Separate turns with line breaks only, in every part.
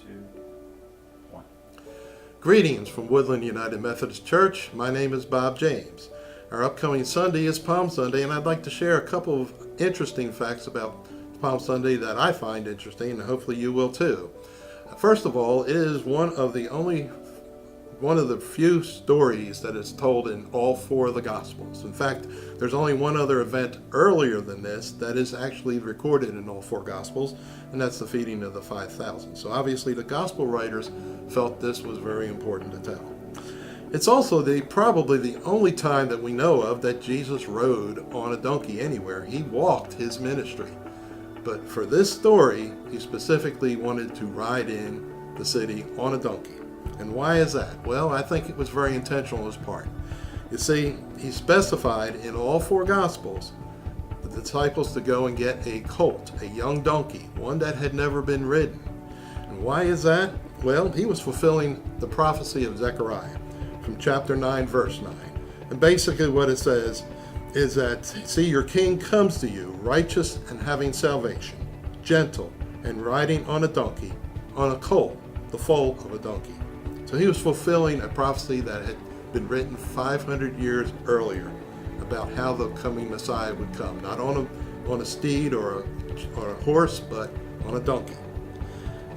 2, 1.
Greetings from Woodland United Methodist Church. My name is Bob James. Our upcoming Sunday is Palm Sunday, and I'd like to share a couple of interesting facts about Palm Sunday that I find interesting, and hopefully you will too. First of all, it is one of the few stories that is told in all four of the Gospels. In fact, there's only one other event earlier than this that is actually recorded in all four Gospels, and that's the feeding of the 5,000. So obviously the Gospel writers felt this was very important to tell. It's also probably the only time that we know of that Jesus rode on a donkey anywhere. He walked his ministry. But for this story, he specifically wanted to ride in the city on a donkey. And why is that? Well, I think it was very intentional on his part. You see, he specified in all four Gospels the disciples to go and get a colt, a young donkey, one that had never been ridden. And why is that? Well, he was fulfilling the prophecy of Zechariah from chapter 9, verse 9. And basically what it says is that, see, your king comes to you, righteous and having salvation, gentle and riding on a donkey, on a colt, the foal of a donkey. So he was fulfilling a prophecy that had been written 500 years earlier about how the coming Messiah would come, not on a steed or a horse, but on a donkey.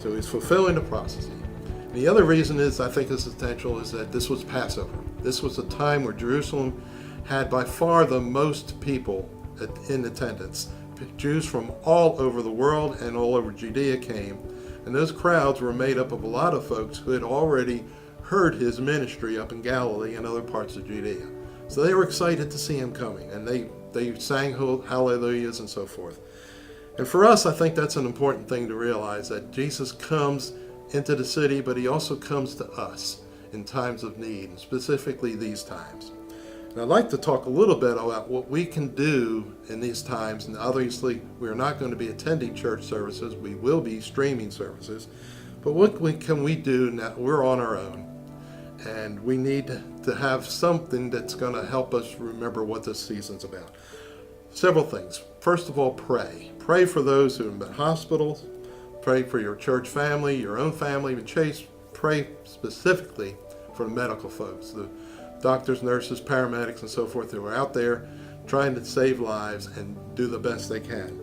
So he's fulfilling the prophecy. And the other reason is, I think this is essential, is that this was Passover. This was a time where Jerusalem had by far the most people in attendance. Jews from all over the world and all over Judea came. And those crowds were made up of a lot of folks who had already heard his ministry up in Galilee and other parts of Judea. So they were excited to see him coming, and they sang hallelujahs and so forth. And for us, I think that's an important thing to realize, that Jesus comes into the city, but he also comes to us in times of need, and specifically these times. And I'd like to talk a little bit about what we can do in these times. And obviously, we're not going to be attending church services. We will be streaming services. But what can we do now? We're on our own. And we need to have something that's going to help us remember what this season's about. Several things. First of all, pray. Pray for those who are in hospitals. Pray for your church family, your own family. Pray specifically for the medical folks, the doctors, nurses, paramedics, and so forth who are out there trying to save lives and do the best they can.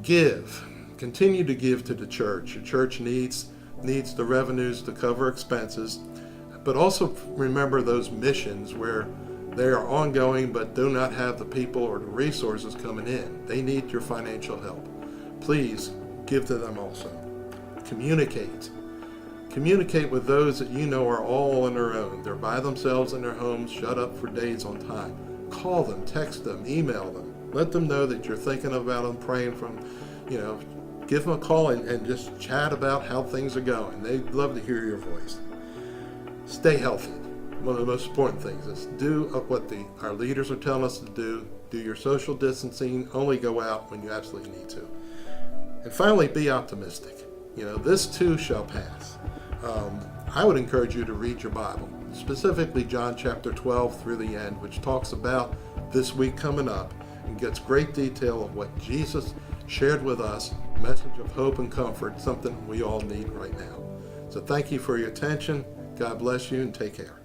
Give. Continue to give to the church. The church needs the revenues to cover expenses, but also remember those missions where they are ongoing but do not have the people or the resources coming in. They need your financial help. Please give to them also. Communicate. Communicate with those that you know are all on their own. They're by themselves in their homes, shut up for days on time. Call them, text them, email them. Let them know that you're thinking about them, praying for them. Give them a call and just chat about how things are going. They'd love to hear your voice. Stay healthy. One of the most important things is do what our leaders are telling us to do. Do your social distancing. Only go out when you absolutely need to. And finally, be optimistic. This too shall pass. I would encourage you to read your Bible, specifically John chapter 12 through the end, which talks about this week coming up and gets great detail of what Jesus shared with us, a message of hope and comfort, something we all need right now. So thank you for your attention. God bless you and take care.